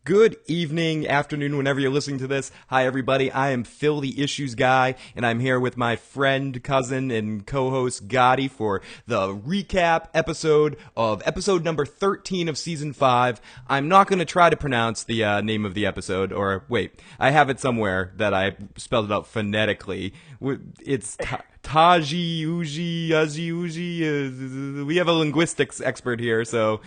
Good evening, afternoon, whenever you're listening to this. Hi, everybody. I am Phil, the Issues Guy, and I'm here with my friend, cousin, and co-host Gotti for the recap episode of episode number 13 of season 5. I'm not going to try to pronounce the name of the episode, or wait, I have it somewhere that I spelled it out phonetically. It's Taji, Uji, Uji, Uji. We have a linguistics expert here, so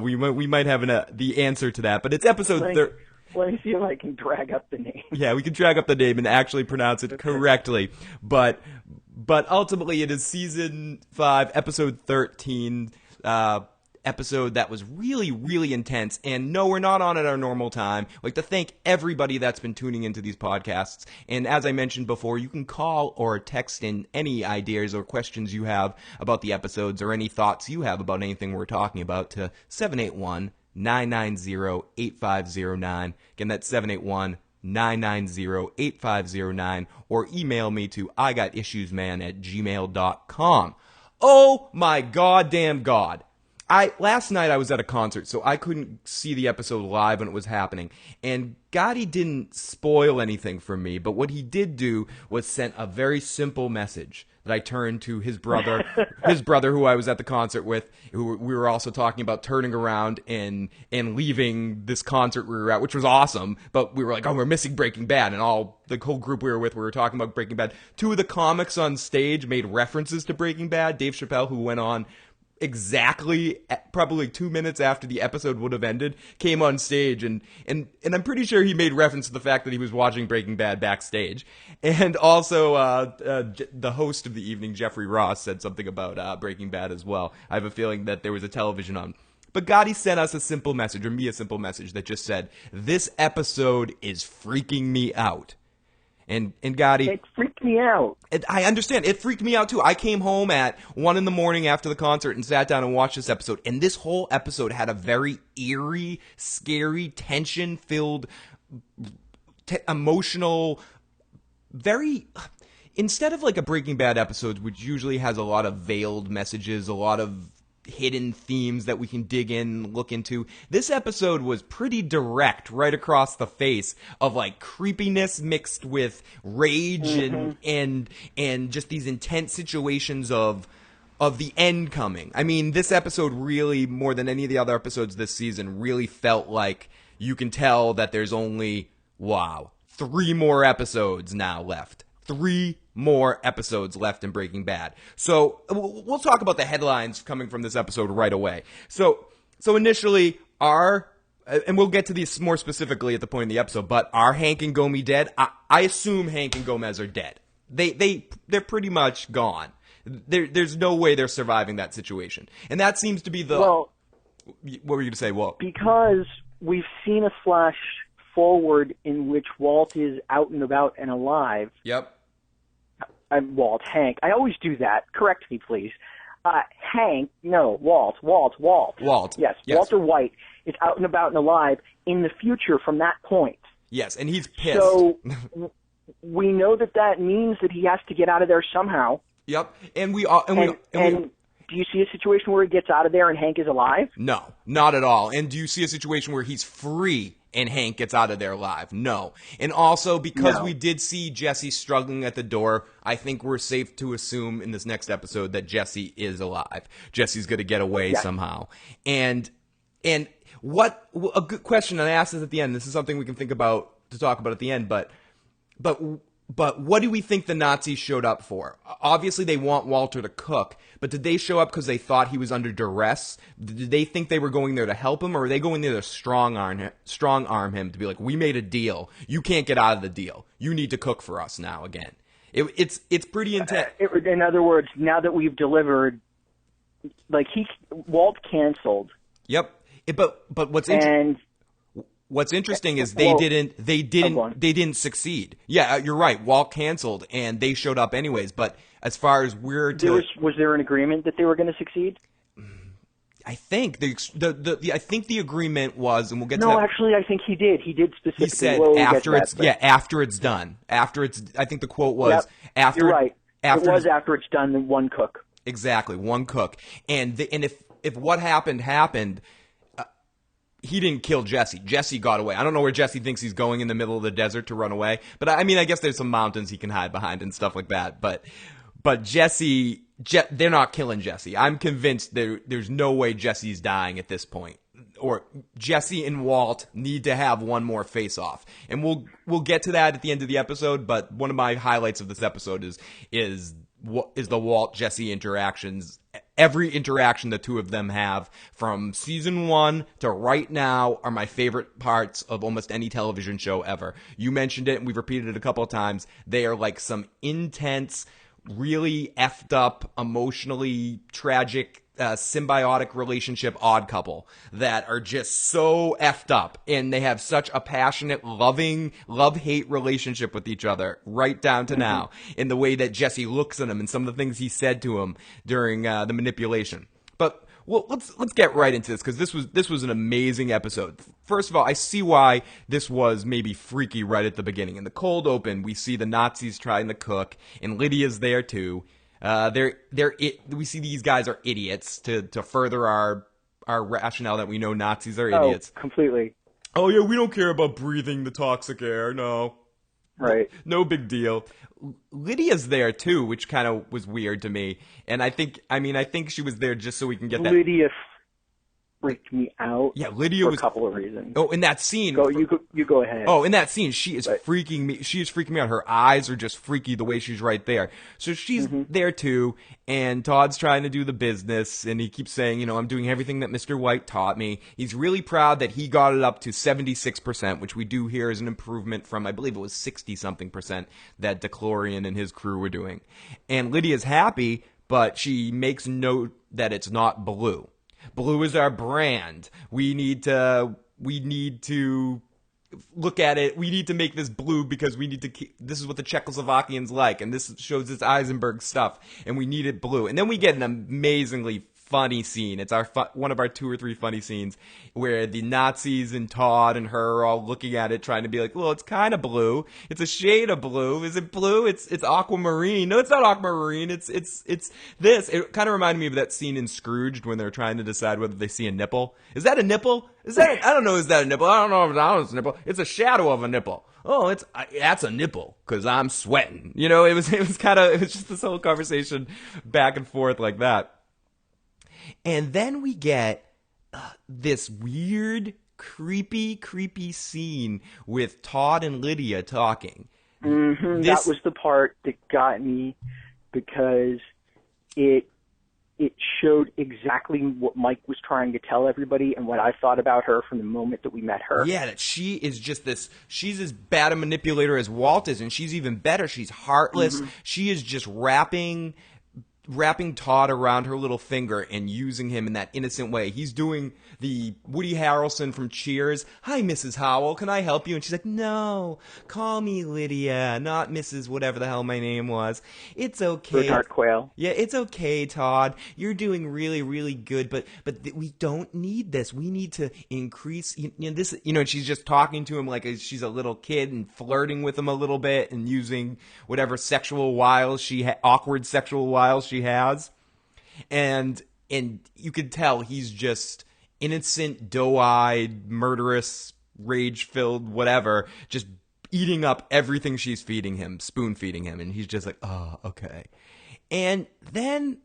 we might have the answer to that. But it's episode 13. Let me see if I can drag up the name. Yeah, we can drag up the name and actually pronounce it correctly. But ultimately, it is season 5, episode 13. Episode that was really, really intense. And no, we're not on at our normal time. I'd like to thank everybody that's been tuning into these podcasts. And as I mentioned before, you can call or text in any ideas or questions you have about the episodes or any thoughts you have about anything we're talking about to 781-990-8509. Again, that's 781-990-8509, or email me to igotissuesman@gmail.com. Oh my goddamn God. Last night I was at a concert, so I couldn't see the episode live when it was happening. And Gotti didn't spoil anything for me, but what he did do was sent a very simple message that I turned to his brother, who I was at the concert with, who we were also talking about turning around and leaving this concert we were at, which was awesome. But we were like, oh, we're missing Breaking Bad. And the whole group we were with, we were talking about Breaking Bad. 2 of the comics on stage made references to Breaking Bad. Dave Chappelle, who went on exactly probably 2 minutes after the episode would have ended, came on stage and I'm pretty sure he made reference to the fact that he was watching Breaking Bad backstage. And also the host of the evening, Jeffrey Ross, said something about Breaking Bad as well. I have a feeling that there was a television on. But Gotti sent us a simple message, or me a simple message, that just said, this episode is freaking me out. And Gotti, it freaked me out. I understand. It freaked me out too. I came home at 1 a.m. after the concert and sat down and watched this episode. And this whole episode had a very eerie, scary, tension-filled, emotional, instead of like a Breaking Bad episode, which usually has a lot of veiled messages, a lot of hidden themes that we can dig in and look into, this episode was pretty direct, right across the face, of like creepiness mixed with rage and just these intense situations of the end coming. I mean, this episode really, more than any of the other episodes this season, really felt like you can tell that there's only 3 more episodes now left. 3 more episodes left in Breaking Bad. So we'll talk about the headlines coming from this episode right away. So initially, and we'll get to these more specifically at the point in the episode, but are Hank and Gomi dead? I assume Hank and Gomez are dead. They're pretty much gone. There's no way they're surviving that situation. And that seems to be what were you going to say? Well, because we've seen a flash forward in which Walt is out and about and alive. Yep. Hank. I always do that. Correct me, please. Hank, no, Walt. Yes, Walter White is out and about and alive in the future from that point. Yes, and he's pissed. So we know that means that he has to get out of there somehow. Yep, and do you see a situation where he gets out of there and Hank is alive? No, not at all. And do you see a situation where he's free and Hank gets out of there alive? No. And also, because we did see Jesse struggling at the door, I think we're safe to assume in this next episode that Jesse is alive. Jesse's going to get away somehow. And what a good question, and I asked this at the end. This is something we can think about to talk about at the end, but what do we think the Nazis showed up for? Obviously, they want Walter to cook, but did they show up because they thought he was under duress? Did they think they were going there to help him, or were they going there to strong arm him to be like, we made a deal. You can't get out of the deal. You need to cook for us now again. It's pretty intense. In other words, now that we've delivered, like Walt canceled. Yep. But what's interesting? What's interesting is they didn't succeed. Yeah, you're right. Walt canceled, and they showed up anyways. But as far as was there an agreement that they were going to succeed? I think I think the agreement was, and we'll get to that. No, actually, I think he did. He did specifically. He said after it's done. After it's, I think the quote was after. You're right. It was after it's done, then one cook. Exactly, one cook. And if what happened. he didn't kill Jesse. Jesse got away. I don't know where Jesse thinks he's going in the middle of the desert to run away. But I mean, I guess there's some mountains he can hide behind and stuff like that. But Jesse, they're not killing Jesse. I'm convinced there's no way Jesse's dying at this point. Or Jesse and Walt need to have one more face-off. And we'll get to that at the end of the episode. But one of my highlights of this episode is the Walt-Jesse interactions. Every interaction the two of them have from season 1 to right now are my favorite parts of almost any television show ever. You mentioned it, and we've repeated it a couple of times. They are like some intense, really effed up, emotionally tragic, symbiotic relationship odd couple that are just so effed up, and they have such a passionate, loving, love-hate relationship with each other right down to now, in the way that Jesse looks at him and some of the things he said to him during the manipulation. But let's get right into this, because this was an amazing episode. First of all, I see why this was maybe freaky right at the beginning. In the cold open, we see the Nazis trying to cook, and Lydia's there too. We see these guys are idiots to further our rationale that we know Nazis are idiots. Oh, completely. Oh yeah, we don't care about breathing the toxic air. No. Right. No big deal. Lydia's there too, which kind of was weird to me. And I think she was there just so we can get that. Lydia freaked me out. Yeah, Lydia for was a couple of reasons. Oh, in that scene. You go ahead. Oh, in that scene, she is freaking me. She is freaking me out. Her eyes are just freaky the way she's right there. So she's there too, and Todd's trying to do the business, and he keeps saying, I'm doing everything that Mr. White taught me. He's really proud that he got it up to 76%, which we do hear is an improvement from, I believe it was 60-something% that DeClorian and his crew were doing. And Lydia's happy, but she makes note that it's not blue. Blue is our brand. We need to look at it. We need to make this blue because we need to this is what the Czechoslovakians like, and this shows it's Eisenberg stuff, and we need it blue. And then we get an amazingly funny scene. It's one of our 2 or 3 funny scenes where the Nazis and Todd and her are all looking at it, trying to be like, well, it's kind of blue. It's a shade of blue. Is it blue? It's aquamarine. No, it's not aquamarine. It's this. It kind of reminded me of that scene in Scrooged when they're trying to decide whether they see a nipple. Is that a nipple? I don't know. Is that a nipple? I don't know if it's a nipple. It's a shadow of a nipple. Oh, that's a nipple because I'm sweating. It was just this whole conversation back and forth like that. And then we get this weird, creepy scene with Todd and Lydia talking. That was the part that got me because it showed exactly what Mike was trying to tell everybody and what I thought about her from the moment that we met her. Yeah, that she is just she's as bad a manipulator as Walt is, and she's even better. She's heartless. She is just wrapping Todd around her little finger and using him in that innocent way. He's doing the Woody Harrelson from Cheers. Hi, Mrs. Howell. Can I help you? And she's like, no, call me Lydia, not Mrs. whatever the hell my name was. It's okay. Bernard Quayle. Yeah, it's okay, Todd. You're doing really, really good, but we don't need this. We need to increase this. And she's just talking to him like she's a little kid and flirting with him a little bit and using whatever sexual wiles awkward sexual wiles she has, and you could tell he's just innocent, doe-eyed, murderous, rage-filled, whatever, just eating up everything she's feeding him, spoon-feeding him, and he's just like, oh, okay. And then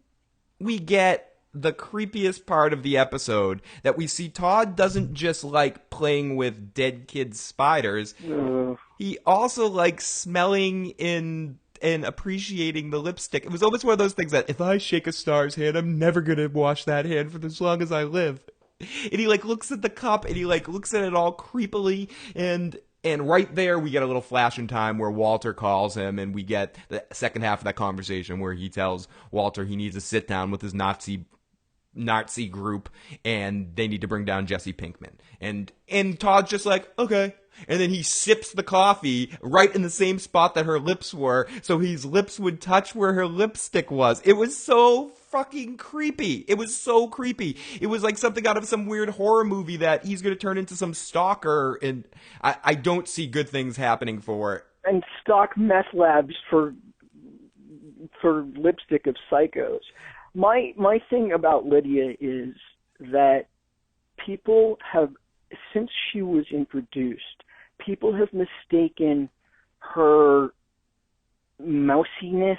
we get the creepiest part of the episode, that we see Todd doesn't just like playing with dead kids' spiders, he also likes smelling and appreciating the lipstick. It was almost one of those things that if I shake a star's hand, I'm never going to wash that hand for as long as I live. And he looks at the cup and he looks at it all creepily, and right there we get a little flash in time where Walter calls him, and we get the second half of that conversation where he tells Walter he needs to sit down with his Nazi group and they need to bring down Jesse Pinkman. And Todd's just like, okay. And then he sips the coffee right in the same spot that her lips were, so his lips would touch where her lipstick was. It was so fucking creepy. It was so creepy. It was like something out of some weird horror movie that he's going to turn into some stalker, and I don't see good things happening for it. And stock meth labs for lipstick of psychos. My thing about Lydia is that people have since she was introduced, people have mistaken her mousiness.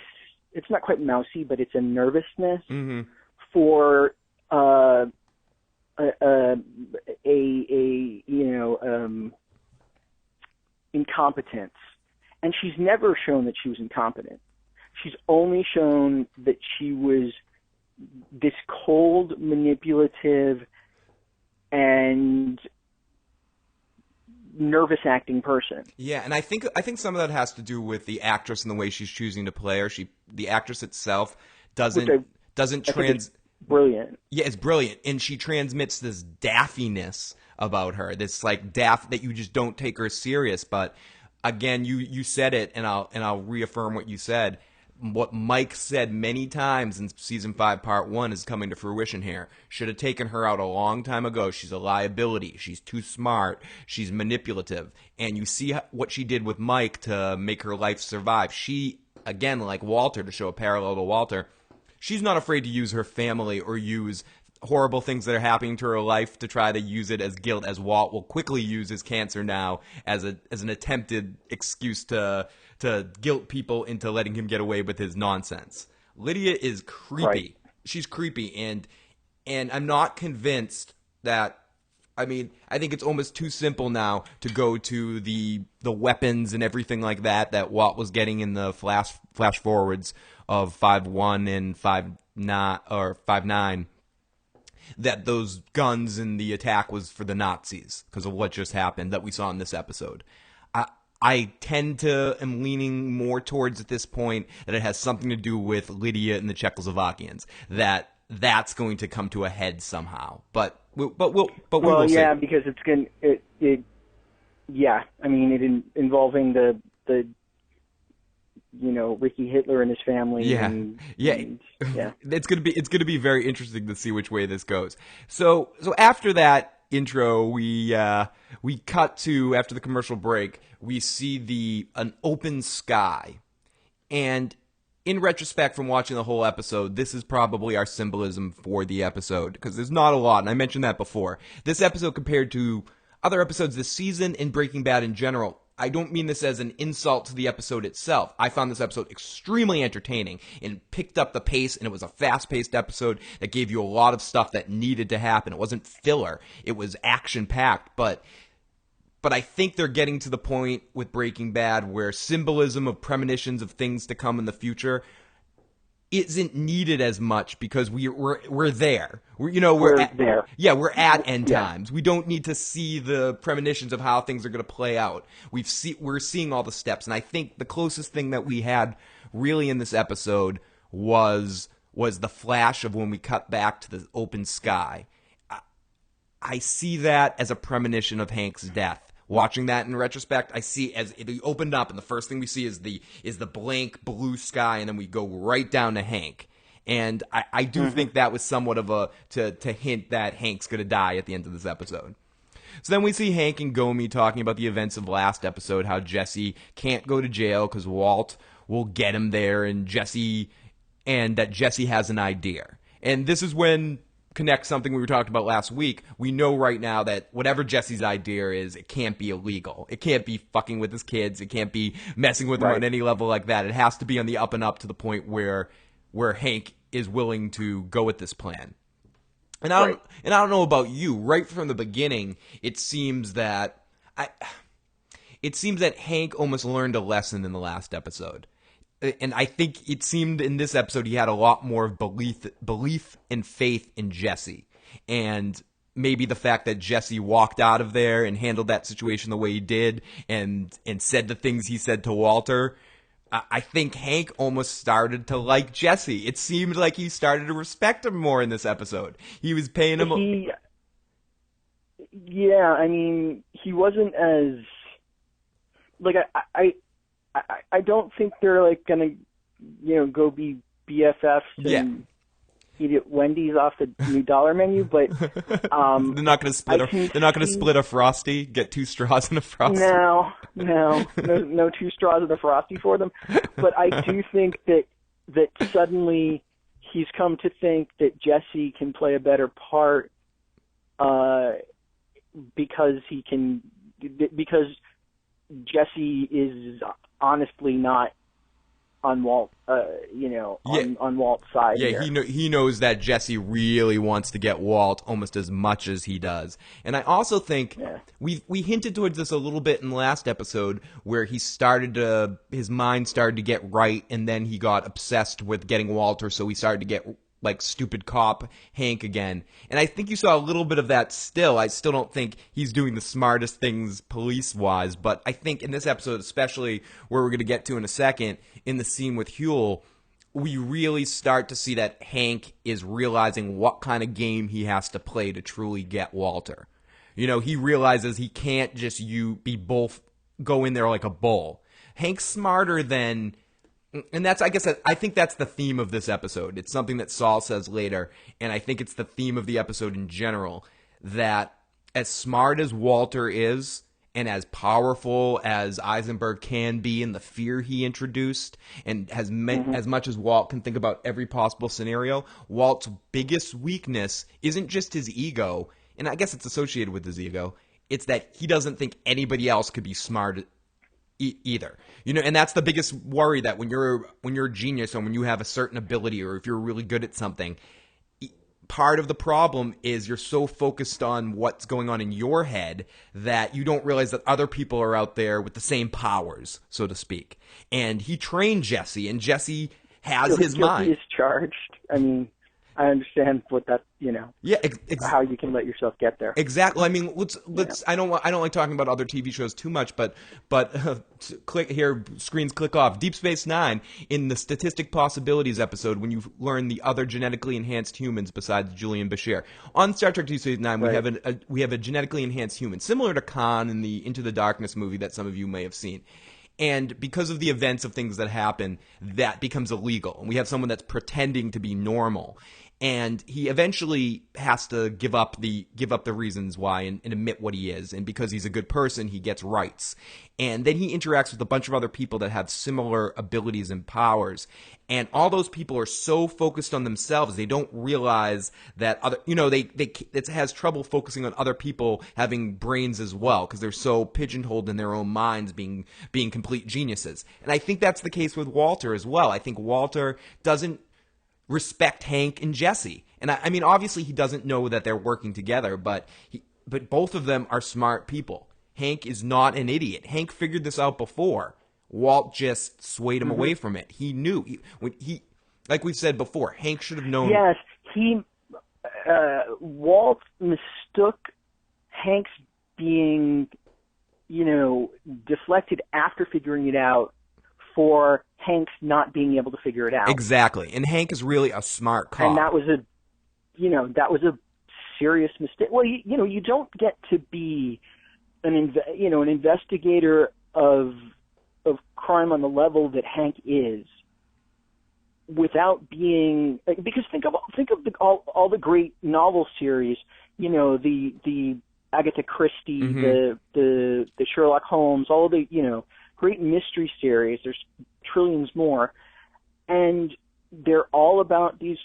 It's not quite mousy, but it's a nervousness for incompetence. And she's never shown that she was incompetent. She's only shown that she was this cold, manipulative, and nervous acting person. Yeah, and I think some of that has to do with the actress and the way she's choosing to play her. The actress itself doesn't brilliant. Yeah, it's brilliant, and she transmits this daffiness about her. This like daft that you just don't take her serious. But again, you said it, and I'll reaffirm what you said. What Mike said many times in season 5, part 1 is coming to fruition here. Should have taken her out a long time ago. She's a liability. She's too smart. She's manipulative. And you see what she did with Mike to make her life survive. She, again, like Walter, to show a parallel to Walter, she's not afraid to use her family or use horrible things that are happening to her life to try to use it as guilt, as Walt will quickly use his cancer now as an attempted excuse to guilt people into letting him get away with his nonsense. Lydia is creepy. Right. She's creepy, and I'm not convinced that. I mean, I think it's almost too simple now to go to the weapons and everything like that Walt was getting in the flash forwards of 5-1 and 5-9 or 5-9. That those guns and the attack was for the Nazis because of what just happened that we saw in this episode. I am leaning more towards at this point that it has something to do with Lydia and the Czechoslovakians. That's going to come to a head somehow. But we will see. Because it's going I mean, involving the Ricky Hitler and his family. Yeah. It's gonna be very interesting to see which way this goes. So after that intro, we cut to, after the commercial break, we see an open sky, and in retrospect, from watching the whole episode, this is probably our symbolism for the episode, because there's not a lot, and I mentioned that before. This episode, compared to other episodes this season and Breaking Bad in general, I don't mean this as an insult to the episode itself. I found this episode extremely entertaining and picked up the pace, and it was a fast-paced episode that gave you a lot of stuff that needed to happen. It wasn't filler. It was action-packed, but I think they're getting to the point with Breaking Bad where symbolism of premonitions of things to come in the future isn't needed as much, because we're there. We're there. Yeah, we're at end times. We don't need to see the premonitions of how things are going to play out. We're seeing all the steps, and I think the closest thing that we had really in this episode was the flash of when we cut back to the open sky. I see that as a premonition of Hank's death. Watching that in retrospect, I see as it opened up, and the first thing we see is the blank blue sky, and then we go right down to Hank. And I do think that was somewhat of to hint that Hank's going to die at the end of this episode. So then we see Hank and Gomi talking about the events of last episode, how Jesse can't go to jail because Walt will get him there, and that Jesse has an idea. And this is when connect something we were talking about last week. We know right now that whatever Jesse's idea is, it can't be illegal. It can't be fucking with his kids. It can't be messing with them on any level like that. It has to be on the up and up to the point where Hank is willing to go with this plan. And I don't know about you. Right from the beginning, it seems that Hank almost learned a lesson in the last episode. And I think it seemed in this episode he had a lot more belief and faith in Jesse. And maybe the fact that Jesse walked out of there and handled that situation the way he did and said the things he said to Walter, I think Hank almost started to like Jesse. It seemed like he started to respect him more in this episode. He was paying him... Yeah, I mean, he wasn't as... Like, I don't think they're like gonna, go be BFFs and eat at Wendy's off the new dollar menu. But they're not gonna split. They're not gonna split a Frosty. Get 2 straws in a Frosty. No 2 straws in a Frosty for them. But I do think that suddenly he's come to think that Jesse can play a better part because because Jesse is honestly not on Walt, on Walt's side. Yeah, here. he knows that Jesse really wants to get Walt almost as much as he does. And I also think we hinted towards this a little bit in the last episode where his mind started to get right, and then he got obsessed with getting Walter, so he started to get like stupid cop Hank again. And I think you saw a little bit of that still. I still don't think he's doing the smartest things police-wise, but I think in this episode, especially where we're going to get to in a second, in the scene with Huell, we really start to see that Hank is realizing what kind of game he has to play to truly get Walter. You know, he realizes he can't just be both go in there like a bull. Hank's smarter than, and that's, I think that's the theme of this episode. It's something that Saul says later, and I think it's the theme of the episode in general, that as smart as Walter is, and as powerful as Eisenberg can be in the fear he introduced, and as much as Walt can think about every possible scenario, Walt's biggest weakness isn't just his ego, and I guess it's associated with his ego, it's that he doesn't think anybody else could be smart either. You know, and that's the biggest worry, that when you're a genius, or when you have a certain ability, or if you're really good at something, part of the problem is you're so focused on what's going on in your head that you don't realize that other people are out there with the same powers, so to speak. And he trained Jesse, and Jesse has his mind. He is charged. I mean, I understand what that, Yeah, how you can let yourself get there. Exactly. I mean, let's. I don't like talking about other TV shows too much, but click here. Screens click off. Deep Space Nine, in the Statistic Possibilities episode, when you learn the other genetically enhanced humans besides Julian Bashir. On Star Trek Deep Space Nine, we have a genetically enhanced human, similar to Khan in the Into the Darkness movie that some of you may have seen. And because of the events of things that happen, that becomes illegal. And we have someone that's pretending to be normal. And he eventually has to give up the reasons why and admit what he is. And because he's a good person, he gets rights. And then he interacts with a bunch of other people that have similar abilities and powers. And all those people are so focused on themselves, they don't realize that it has trouble focusing on other people having brains as well, because they're so pigeonholed in their own minds being complete geniuses. And I think that's the case with Walter as well. I think Walter doesn't respect Hank and Jesse. And I mean, obviously he doesn't know that they're working together, but both of them are smart people. Hank is not an idiot. Hank figured this out before. Walt just swayed him away from it. He knew. Like we've said before, Hank should have known. Yes, Walt mistook Hank's being, deflected after figuring it out for Hank's not being able to figure it out. Exactly. And Hank is really a smart cop. And that was a serious mistake. Well, you don't get to be an investigator of crime on the level that Hank is without being, because think of all the great novel series, the Agatha Christie, the Sherlock Holmes, all of the, great mystery series. There's trillions more, and they're all about these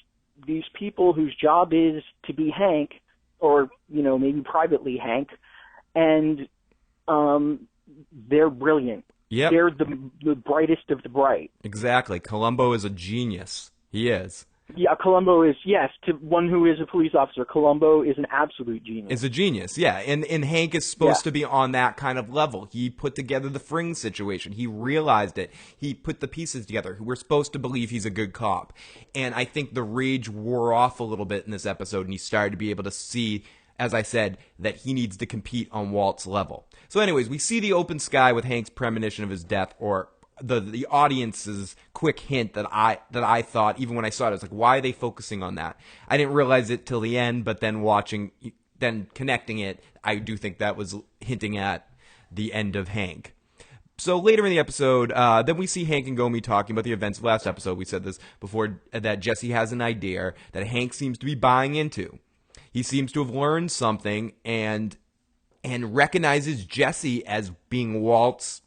people whose job is to be Hank, or maybe privately Hank, and they're brilliant. Yep. They're the brightest of the bright. Exactly. Columbo is a genius. He is. Yeah, Columbo is, yes, to one who is a police officer, Columbo is an absolute genius. Is a genius, yeah. And Hank is supposed to be on that kind of level. He put together the Fring situation. He realized it. He put the pieces together. We're supposed to believe he's a good cop. And I think the rage wore off a little bit in this episode, and he started to be able to see, as I said, that he needs to compete on Walt's level. So anyways, we see the open sky with Hank's premonition of his death, or the audience's quick hint that I thought, even when I saw it, I was like, why are they focusing on that? I didn't realize it till the end, but then connecting it, I do think that was hinting at the end of Hank. So later in the episode, then we see Hank and Gomi talking about the events of last episode. We said this before, that Jesse has an idea that Hank seems to be buying into. He seems to have learned something and recognizes Jesse as being Walt's,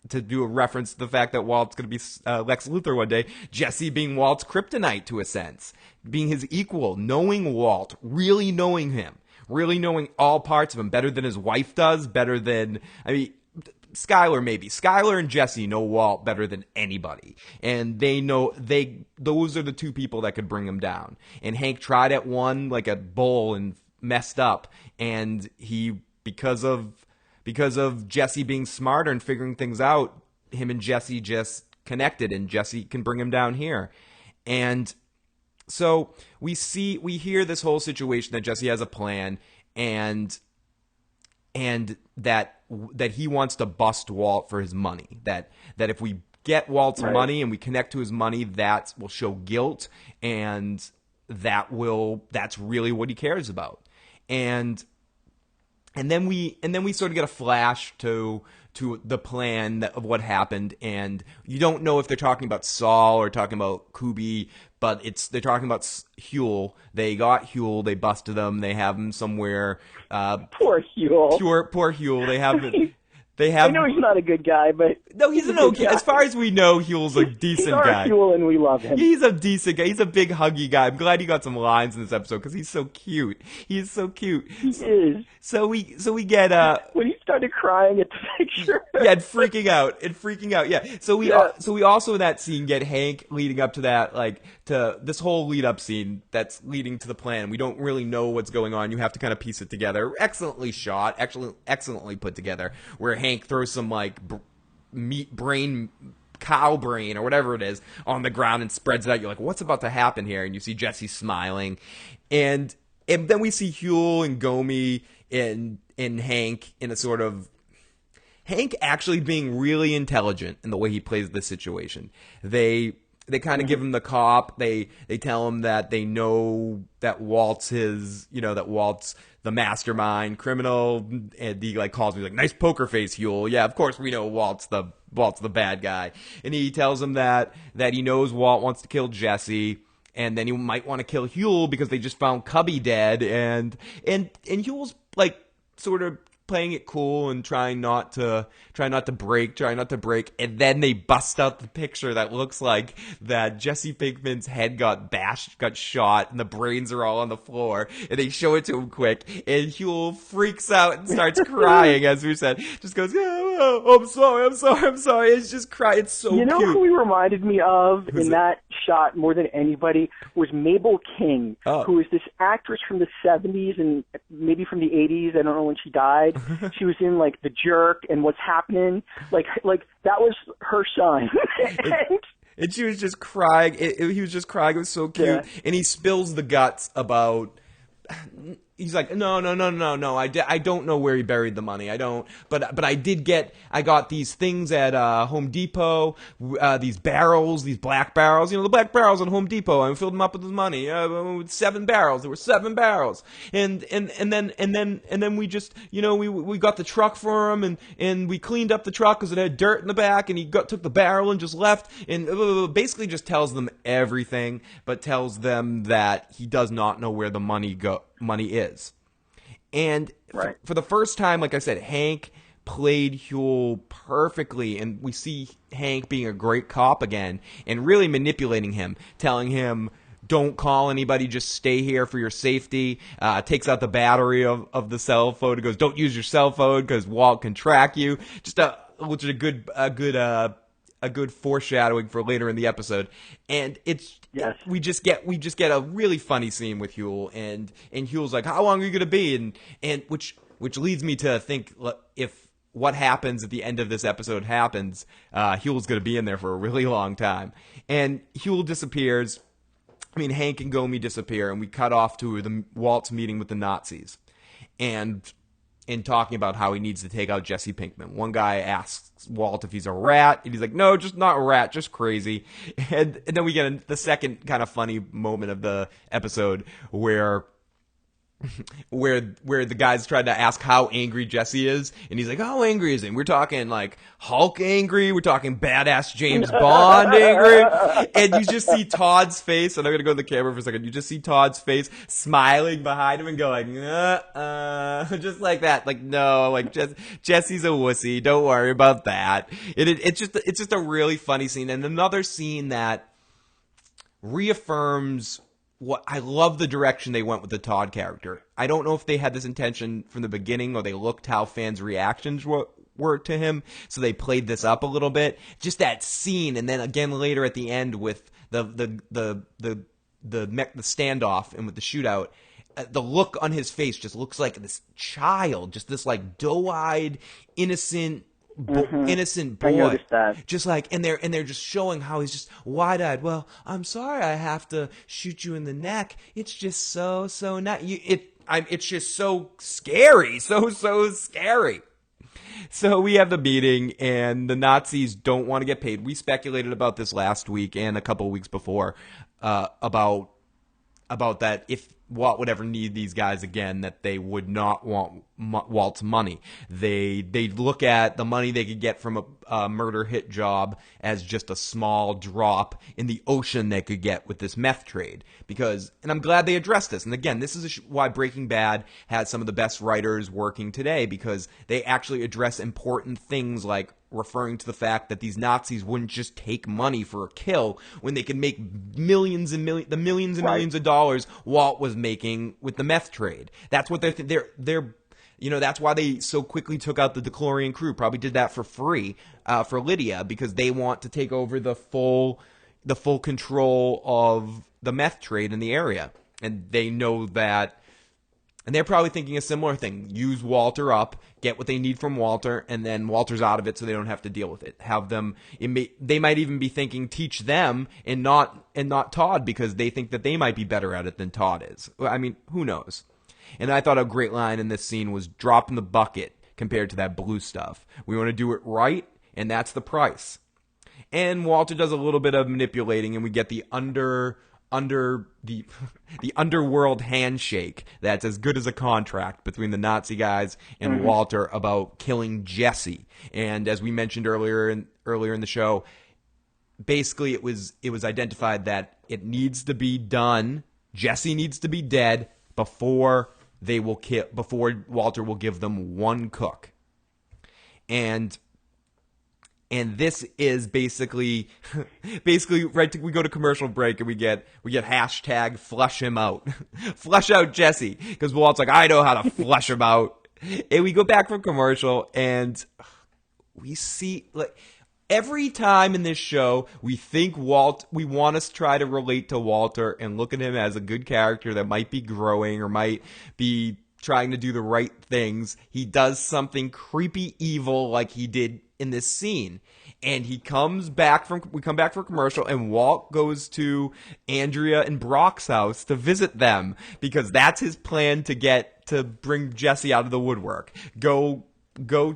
to do a reference to the fact that Walt's going to be Lex Luthor one day, Jesse being Walt's kryptonite to a sense, being his equal, knowing Walt, really knowing him, really knowing all parts of him better than his wife does, better than, I mean, Skyler maybe. Skyler and Jesse know Walt better than anybody. And those are the two people that could bring him down. And Hank tried at one like a bull and messed up. And because of Jesse being smarter and figuring things out, him and Jesse just connected, and Jesse can bring him down here. And so we hear this whole situation that Jesse has a plan, and that he wants to bust Walt for his money. That if we get Walt's money and we connect to his money, that will show guilt, and that's really what he cares about. And then we sort of get a flash to the plan of what happened, and you don't know if they're talking about Saul or talking about Kuby, but they're talking about Huell. They got Huell, they busted him, they have him somewhere. Poor Huell. Poor Huell. They I have. know he's not a good guy, but No, he's an okay. As far as we know, Huell's a decent guy. He's our Huell, and we love him. He's a decent guy. He's a big huggy guy. I'm glad he got some lines in this episode because he's so cute. He is so cute. He is. So we get when he started crying at the picture. Yeah, and freaking out. Yeah. So we also in that scene get Hank leading up to that, like to this whole lead up scene that's leading to the plan. We don't really know what's going on. You have to kind of piece it together. Excellently shot, actually excellently put together. Where Hank throws some like cow brain or whatever it is on the ground and spreads it out. You're like, what's about to happen here? And you see Jesse smiling, and then we see Huell and Gomi and Hank in a sort of Hank actually being really intelligent in the way he plays this situation. They kind of give him the cop. They tell him that they know that Walt's the mastermind criminal, and he like calls me like, nice poker face, Huell. Yeah, of course we know Walt's the bad guy. And he tells him that he knows Walt wants to kill Jesse, and then he might want to kill Huell because they just found Cubby dead, and Huell's like sort of playing it cool and trying not to break, and then they bust out the picture that looks like that Jesse Pinkman's head got shot, and the brains are all on the floor, and they show it to him quick, and Huell freaks out and starts crying, as we said, just goes, oh, I'm sorry, it's just crying, it's so cute. You know who he reminded me of in that shot more than anybody was Mabel King, who is this actress from the 70s and maybe from the 80s, I don't know when she died. She was in like The Jerk and What's Happening. Like that was her son. And she was just crying. He was just crying. It was so cute. Yeah. And he spills the guts about. He's like, no. I don't know where he buried the money. I don't. But I got these things at Home Depot. These barrels, these black barrels. You know, the black barrels at Home Depot. I filled them up with his money. With 7 barrels. There were 7 barrels. And then we just, you know, we got the truck for him, and we cleaned up the truck because it had dirt in the back, and he took the barrel and just left, and basically just tells them everything, but tells them that he does not know where the money is. And for the first time, like I said, Hank played Huell perfectly, and we see Hank being a great cop again and really manipulating him, telling him, don't call anybody, just stay here for your safety. Takes out the battery of the cell phone. He goes, don't use your cell phone because Walt can track you. Which is a good foreshadowing for later in the episode. And we just get a really funny scene with Huell, and Huell's like, how long are you going to be? And which leads me to think, if what happens at the end of this episode happens, Huell's going to be in there for a really long time. And Huell disappears. I mean, Hank and Gomi disappear, and we cut off to Walt's meeting with the Nazis, and talking about how he needs to take out Jesse Pinkman. One guy asks Walt if he's a rat, and he's like, no, just not a rat, just crazy. And then we get the second kind of funny moment of the episode where the guys tried to ask how angry Jesse is, and he's like, how angry is he? We're talking like Hulk angry, we're talking badass James Bond angry, and you just see Todd's face, and I'm gonna go to the camera for a second, you just see Todd's face smiling behind him and going, just like that, like, no, like, Jesse's a wussy, don't worry about that. It's just a really funny scene, and another scene that reaffirms what I love the direction they went with the Todd character. I don't know if they had this intention from the beginning or they looked how fans' reactions were to him, so they played this up a little bit. Just that scene, and then again later at the end with the standoff and with the shootout. The look on his face just looks like this child, just this like doe-eyed, innocent innocent boy. I noticed that. Just like, and they're just showing how he's just wide-eyed. Well, I'm sorry, I have to shoot you in the neck. It's just so not you. It's just so scary, so scary. So we have the meeting, and the Nazis don't want to get paid. We speculated about this last week and a couple of weeks before about that if Walt would ever need these guys again, that they would not want Walt's money. They'd look at the money they could get from a murder hit job as just a small drop in the ocean they could get with this meth trade. And I'm glad they addressed this. And again, this is why Breaking Bad has some of the best writers working today, because they actually address important things like referring to the fact that these Nazis wouldn't just take money for a kill when they could make millions and millions of dollars Walt was making with the meth trade. That's what they're that's why they so quickly took out the DeLorean crew. Probably did that for free for Lydia, because they want to take over the full control of the meth trade in the area, and they know that. And they're probably thinking a similar thing. Use Walter up, get what they need from Walter, and then Walter's out of it so they don't have to deal with it. They might even be thinking teach them and not Todd, because they think that they might be better at it than Todd is. I mean, who knows? And I thought a great line in this scene was drop in the bucket compared to that blue stuff. We want to do it right, and that's the price. And Walter does a little bit of manipulating, and we get the the underworld handshake that's as good as a contract between the Nazi guys and Walter about killing Jesse. And as we mentioned earlier in the show, basically it was identified that it needs to be done. Jesse needs to be dead before Walter will give them one cook. And this is basically right. We go to commercial break and we get hashtag flush him out, flush out Jesse, because Walt's like, I know how to flush him out. And we go back from commercial and we see, like, every time in this show we think we want to try to relate to Walter and look at him as a good character that might be growing or might be trying to do the right things. He does something creepy evil like he did in this scene, and we come back from commercial, and Walt goes to Andrea and Brock's house to visit them, because that's his plan to bring Jesse out of the woodwork. Go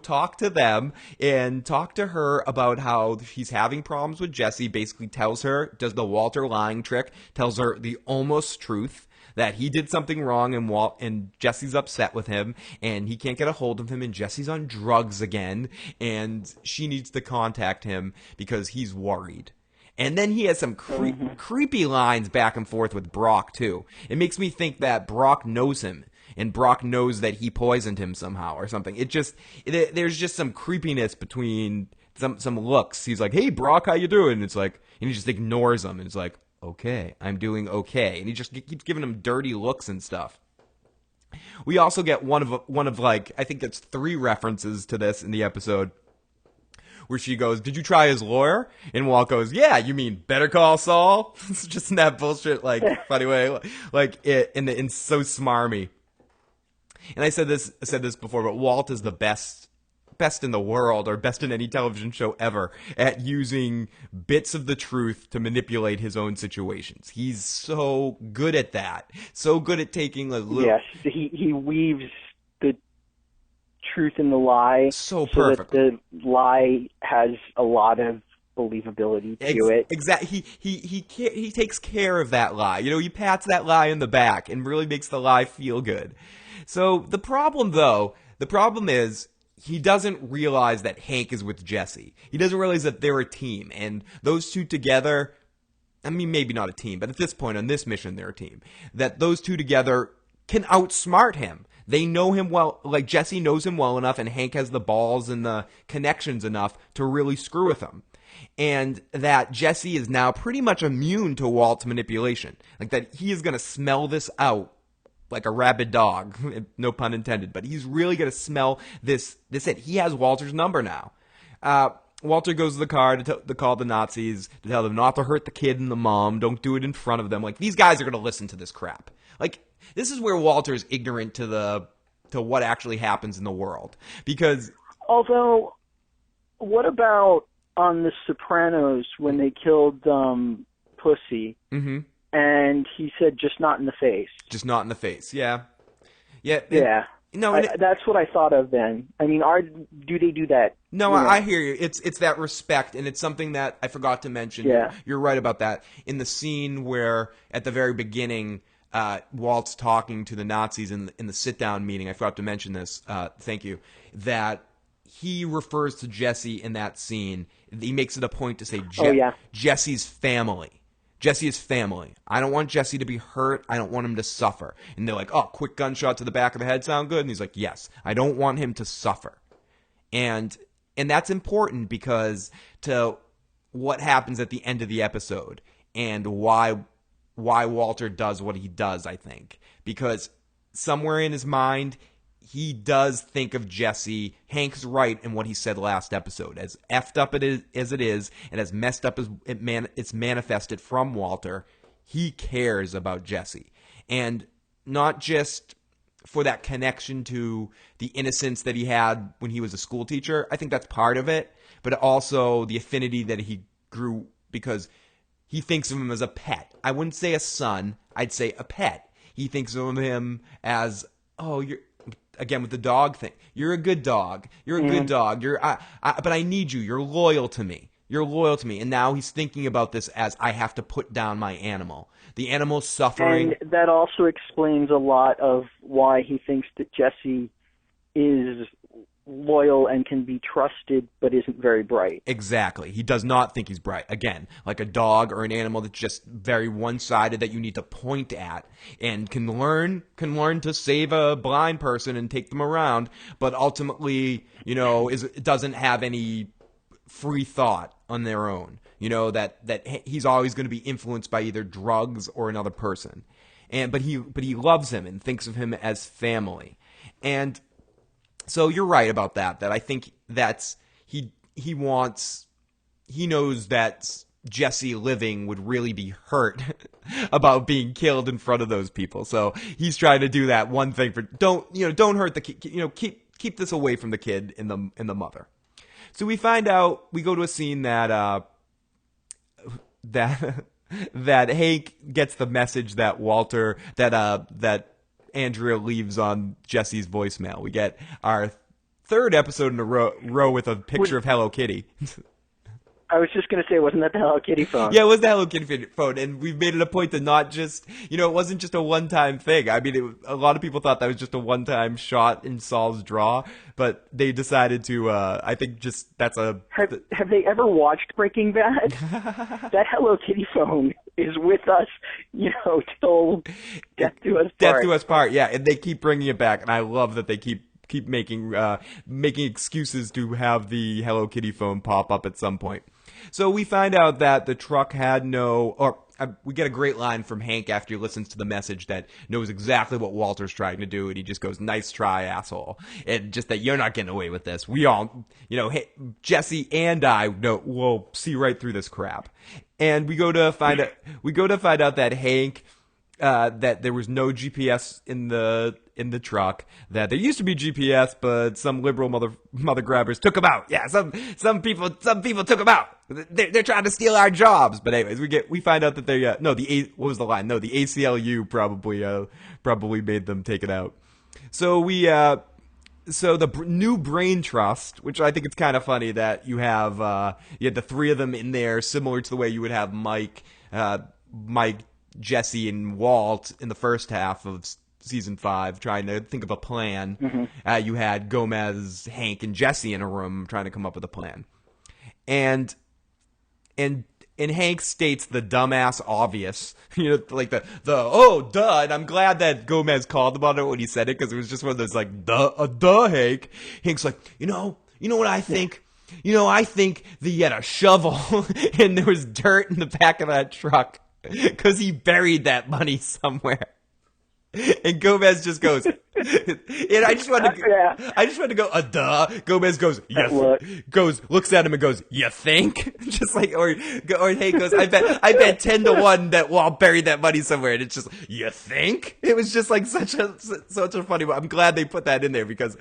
talk to them and talk to her about how he's having problems with Jesse. Basically tells her, does the Walter lying trick, tells her the almost truth, that he did something wrong, and Jesse's upset with him, and he can't get a hold of him, and Jesse's on drugs again, and she needs to contact him because he's worried. And then he has some creepy lines back and forth with Brock, too. It makes me think that Brock knows him, and Brock knows that he poisoned him somehow or something. There's just some creepiness between some looks. He's like, hey, Brock, how you doing? It's like, and he just ignores him, and it's like, okay, I'm doing okay. And he just keeps giving him dirty looks and stuff. We also get one of like, I think it's 3 references to this in the episode, where she goes, did you try his lawyer? And Walt goes, yeah, you mean Better Call Saul? It's just in that bullshit, like, funny way, like, and so smarmy. And I said this before, but Walt is the best in the world, or best in any television show ever, at using bits of the truth to manipulate his own situations. He's so good at that. So good at taking a little... Yes, he weaves the truth in the lie so perfect, so that the lie has a lot of believability to it. Exactly. He takes care of that lie. He pats that lie in the back and really makes the lie feel good. So the problem is, he doesn't realize that Hank is with Jesse. He doesn't realize that they're a team. And those two together, I mean, maybe not a team, but at this point on this mission, they're a team. That those two together can outsmart him. They know him well, like Jesse knows him well enough, and Hank has the balls and the connections enough to really screw with him. and that Jesse is now pretty much immune to Walt's manipulation. Like that he is going to smell this out like a rabid dog, no pun intended, but he's really going to smell this in. He has Walter's number now. Walter goes to the car to call the Nazis, to tell them not to hurt the kid and the mom, don't do it in front of them. Like, these guys are going to listen to this crap. Like, this is where Walter's ignorant to what actually happens in the world. Because... Although, what about on The Sopranos when they killed Pussy, and he said, just not in the face? Just not in the face, yeah. Yeah. No, that's what I thought of then. I mean, do they do that? No, I hear you. It's that respect, and it's something that I forgot to mention. Yeah. You're right about that. In the scene where, at the very beginning, Walt's talking to the Nazis in the sit-down meeting, I forgot to mention this, thank you, that he refers to Jesse in that scene. He makes it a point to say Jesse's family. Jesse is family. I don't want Jesse to be hurt. I don't want him to suffer. And they're like, oh, quick gunshot to the back of the head sound good? And he's like, yes. I don't want him to suffer. And that's important because to what happens at the end of the episode and why Walter does what he does, I think. Because somewhere in his mind, he does think of Jesse. Hank's right in what he said last episode. As effed up as it is, and as messed up as it's manifested from Walter, he cares about Jesse. And not just for that connection to the innocence that he had when he was a school teacher. I think that's part of it. But also the affinity that he grew because he thinks of him as a pet. I wouldn't say a son. I'd say a pet. He thinks of him as, again, with the dog thing. You're a good dog. You're a good dog. But I need you. You're loyal to me. You're loyal to me. And now he's thinking about this as I have to put down my animal. The animal's suffering. And that also explains a lot of why he thinks that Jesse is loyal and can be trusted but isn't very bright. Exactly. He does not think he's bright. Again, like a dog or an animal that's just very one-sided that you need to point at and can learn to save a blind person and take them around, but ultimately, doesn't have any free thought on their own. That he's always going to be influenced by either drugs or another person. But he loves him and thinks of him as family. And so you're right about that I think that's he knows that Jesse living would really be hurt about being killed in front of those people. So he's trying to do that one thing for don't hurt the kid, keep this away from the kid and the mother. So we go to a scene that Hank gets the message that Walter that Andrea leaves on Jesse's voicemail. We get our third episode in a row with a picture of Hello Kitty. I was just going to say, wasn't that the Hello Kitty phone? Yeah, it was the Hello Kitty phone, and we've made it a point to not just, it wasn't just a one-time thing. I mean, a lot of people thought that was just a one-time shot in Saul's draw, but they decided to, I think just that's a... Have they ever watched Breaking Bad? That Hello Kitty phone is with us, till death do us part. Death do us part, yeah, and they keep bringing it back, and I love that they keep making excuses to have the Hello Kitty phone pop up at some point. So we find out that the truck had we get a great line from Hank after he listens to the message that knows exactly what Walter's trying to do, and he just goes, "Nice try, asshole." And just that you're not getting away with this. We all, hey, Jesse and I we'll see right through this crap. And we go to find out that Hank, that there was no GPS in the truck, that there used to be GPS, but some liberal mother grabbers took them out. Yeah, some people took them out. They're trying to steal our jobs. But anyways, we find out that they what was the line? No, the ACLU probably made them take it out. So the new brain trust, which I think it's kind of funny that you had the three of them in there, similar to the way you would have Mike, Jesse, and Walt in the first half of season 5 trying to think of a plan. Mm-hmm. You had Gomez, Hank, and Jesse in a room trying to come up with a plan. And Hank states the dumbass obvious, like the oh duh. And I'm glad that Gomez called about it when he said it, because it was just one of those like duh Hank. Hank's like, you know what I think? I think that he had a shovel and there was dirt in the back of that truck because he buried that money somewhere. And Gomez just goes, and I just wanted to go, duh. Gomez goes, looks at him and goes, you think? Just like, or Hank goes, I bet 10 to 1 that Walt buried that money somewhere. And it's just, you think? It was just like such a funny one. I'm glad they put that in there because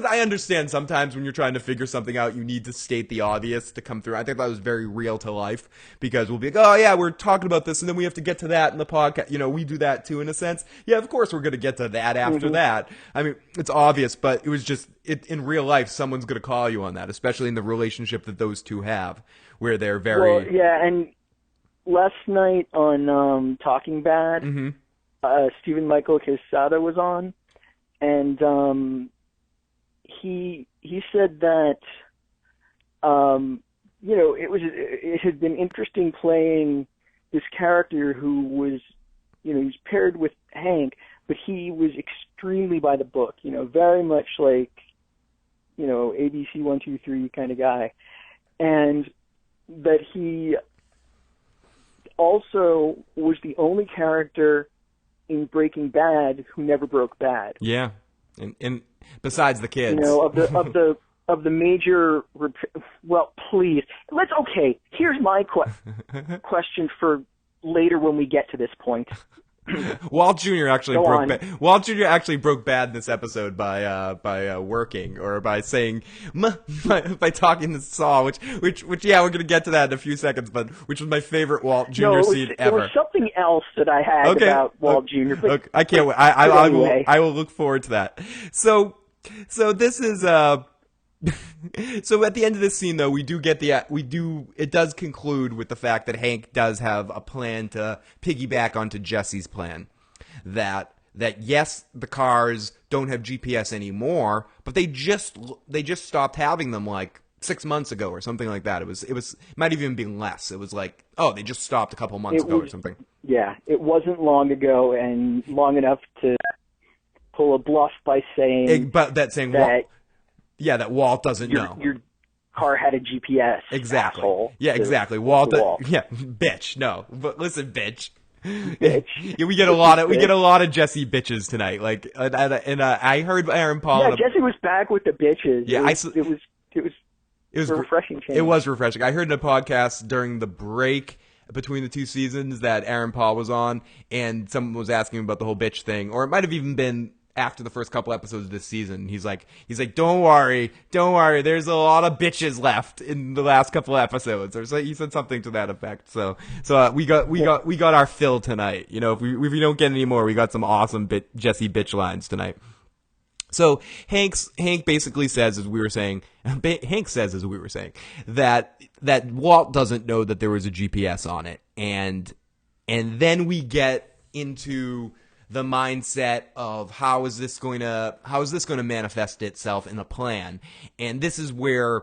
I understand sometimes when you're trying to figure something out, you need to state the obvious to come through. I think that was very real to life because we'll be like, oh yeah, we're talking about this and then we have to get to that in the podcast. We do that too in a sense. Yeah, of course we're going to get to that after that. I mean, it's obvious, but it was just, in real life, someone's going to call you on that, especially in the relationship that those two have, where they're very... Well, yeah, and last night on Talking Bad, Stephen Michael Quesada was on, and he said that, it had been interesting playing this character who was, he was paired with Hank, but he was extremely by the book, very much like, ABC 1, 2, 3 kind of guy. And that he also was the only character in Breaking Bad who never broke bad. Yeah. And besides the kids. Of the major, well, please, here's my question for later when we get to this point. Walt Jr. actually broke bad. Walt Jr. actually broke bad in this episode by working or by saying by talking to Saul, which yeah, we're gonna get to that in a few seconds, but which was my favorite Walt Jr. scene ever. There was something else that I had about Walt Jr. But I can't wait. I will look forward to that. So this is So at the end of this scene, though, it does conclude with the fact that Hank does have a plan to piggyback onto Jesse's plan. That yes, the cars don't have GPS anymore, but they just stopped having them like 6 months ago or something like that. It was might have even been less. It was like, oh, they just stopped a couple months ago or something. Yeah, it wasn't long ago and long enough to pull a bluff by saying that Walt doesn't know. Your car had a GPS. Exactly. Asshole. Yeah, exactly. Walt. Yeah, bitch. No, but listen, bitch. Yeah, we get a lot of Jesse bitches tonight. Like, and I heard Aaron Paul. Yeah, Jesse was back with the bitches. Yeah, it was a refreshing change. It was refreshing. I heard in a podcast during the break between the two seasons that Aaron Paul was on, and someone was asking him about the whole bitch thing, or it might have even been after the first couple episodes of this season. He's like, don't worry, there's a lot of bitches left in the last couple episodes, or so he said something to that effect. So we got our fill tonight. If we don't get any more, we got some awesome Jesse bitch lines tonight. So Hank basically says, as we were saying, that Walt doesn't know that there was a GPS on it, and then we get into the mindset of how is this going to manifest itself in a plan. And this is where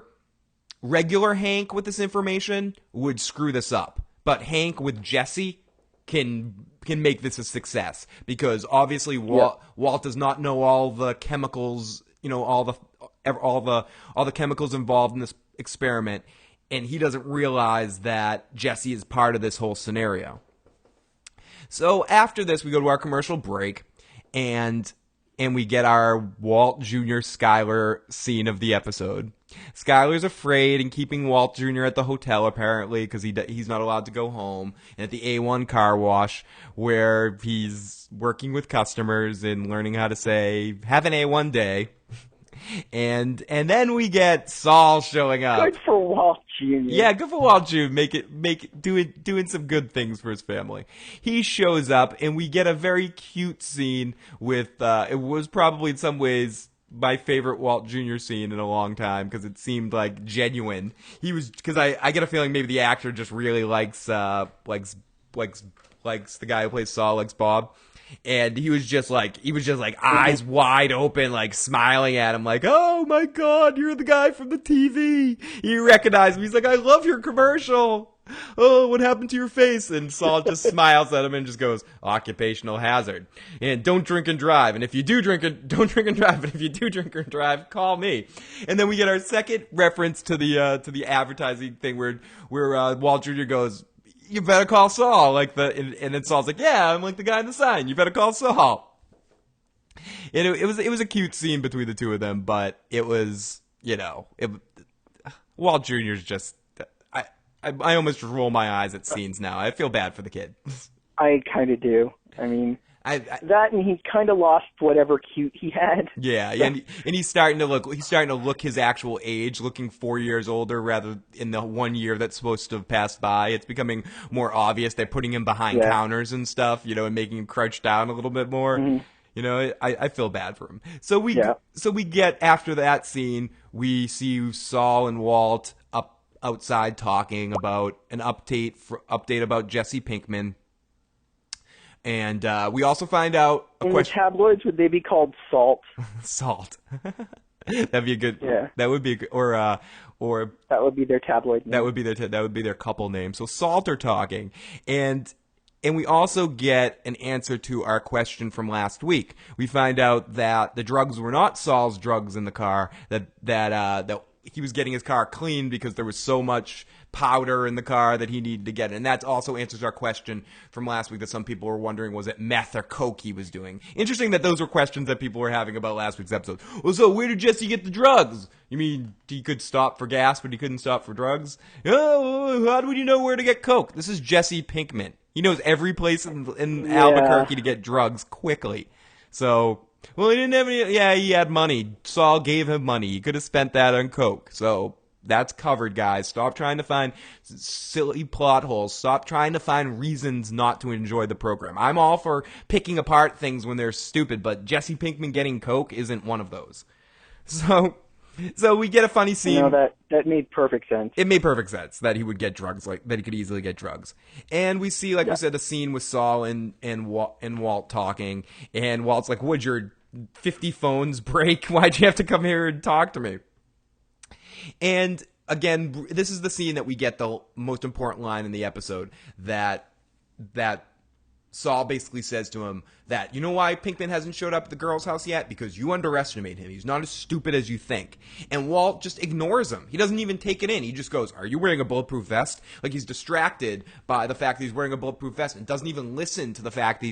regular Hank with this information would screw this up, but Hank with Jesse can make this a success, because obviously Walt does not know all the chemicals, all the chemicals involved in this experiment, and he doesn't realize that Jesse is part of this whole scenario. So after this, we go to our commercial break, and we get our Walt Jr. Skyler scene of the episode. Skyler's afraid and keeping Walt Jr. at the hotel, apparently, because he's not allowed to go home, and at the A1 car wash, where he's working with customers and learning how to say, have an A1 day. And then we get Saul showing up. Good for Walt Jr. Yeah, good for Walt Jr. Doing some good things for his family. He shows up, and we get a very cute scene with. It was probably in some ways my favorite Walt Jr. scene in a long time, because it seemed like genuine. Because I get a feeling maybe the actor just really likes the guy who plays Saul, likes Bob. And he was just like eyes wide open, like smiling at him, like, oh my God, you're the guy from the TV. He recognized me. He's like, I love your commercial. oh, what happened to your face? And Saul just smiles at him and just goes, occupational hazard. And don't drink and drive. And if you do drink and don't drink and drive, but if you do drink and drive, call me. And then we get our second reference to the advertising thing where Walt Jr. goes, you better call Saul. And then Saul's like, yeah, I'm like the guy in the sign. You better call Saul. And it was a cute scene between the two of them, but it was, Walt Jr.'s just, I almost roll my eyes at scenes now. I feel bad for the kid. I kind of do. I mean, that and he kind of lost whatever cute he had. Yeah, and he's starting to look his actual age, looking 4 years older rather in the 1 year that's supposed to have passed by. It's becoming more obvious. They're putting him behind counters and stuff, and making him crouch down a little bit more. Mm-hmm. I feel bad for him. So we get after that scene, we see Saul and Walt up outside talking about an update about Jesse Pinkman. And we also find out a question. In the tabloids, would they be called Salt? Salt. That'd be a good. Yeah. That would be a good, or that would be their tabloid name. That would be their couple name. So Salt are talking, and we also get an answer to our question from last week. We find out that the drugs were not Saul's drugs in the car. That he was getting his car cleaned because there was so much powder in the car that he needed to get it. And that also answers our question from last week that some people were wondering, was it meth or coke he was doing? Interesting that those were questions that people were having about last week's episode. Well, so where did Jesse get the drugs? You mean he could stop for gas, but he couldn't stop for drugs? Oh, how would you know where to get coke? This is Jesse Pinkman. He knows every place in Albuquerque to get drugs quickly. So, well, he didn't have any. Yeah, he had money. Saul gave him money. He could have spent that on coke. So that's covered, guys. Stop trying to find silly plot holes. Stop trying to find reasons not to enjoy the program. I'm all for picking apart things when they're stupid, but Jesse Pinkman getting coke isn't one of those. So we get a funny scene. That made perfect sense. It made perfect sense that he would get drugs, like that he could easily get drugs. And we see, like we said, a scene with Saul and Walt talking. And Walt's like, "Would your 50 phones break? Why'd you have to come here and talk to me?" And again, this is the scene that we get the most important line in the episode that Saul basically says to him that, you know why Pinkman hasn't showed up at the girl's house yet? Because you underestimate him. He's not as stupid as you think. And Walt just ignores him. He doesn't even take it in. He just goes, are you wearing a bulletproof vest? Like, he's distracted by the fact that he's wearing a bulletproof vest and doesn't even listen to the fact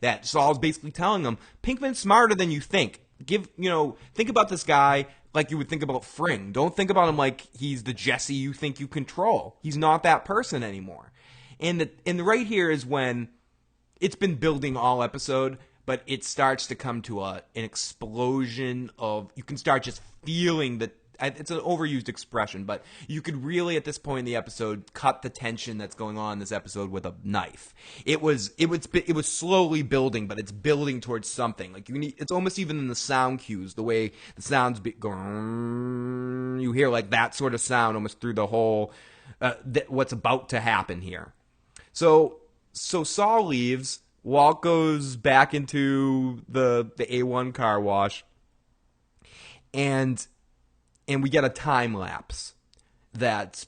that Saul's basically telling him, Pinkman's smarter than you think. Think about this guy like you would think about Fring. Don't think about him like he's the Jesse you think you control. He's not that person anymore. And right here is when it's been building all episode, but it starts to come to an explosion of, you can start just feeling that, it's an overused expression, but you could really at this point in the episode cut the tension that's going on in this episode with a knife. It was slowly building, but it's building towards something. Like it's almost even in the sound cues, the way the sounds going, you hear like that sort of sound almost through the whole what's about to happen here. So Saul leaves. Walt goes back into the A1 car wash, and we get a time lapse that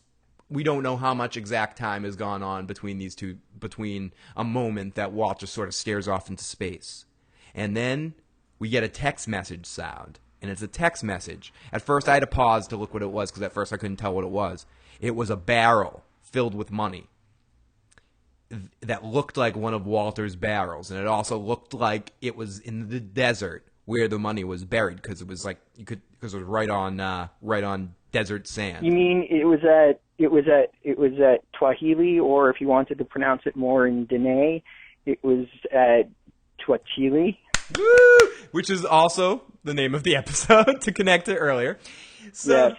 we don't know how much exact time has gone on between these two, between a moment that Walt just sort of stares off into space. And then we get a text message sound, and it's a text message. At first I had to pause to look what it was, because at first I couldn't tell what it was. It was a barrel filled with money that looked like one of Walter's barrels, and it also looked like it was in the desert where the money was buried, because it was like because it was right on desert sand. You mean it was at Twahili, or if you wanted to pronounce it more in Dene, it was at Twachili? Woo! Which is also the name of the episode to connect it earlier. So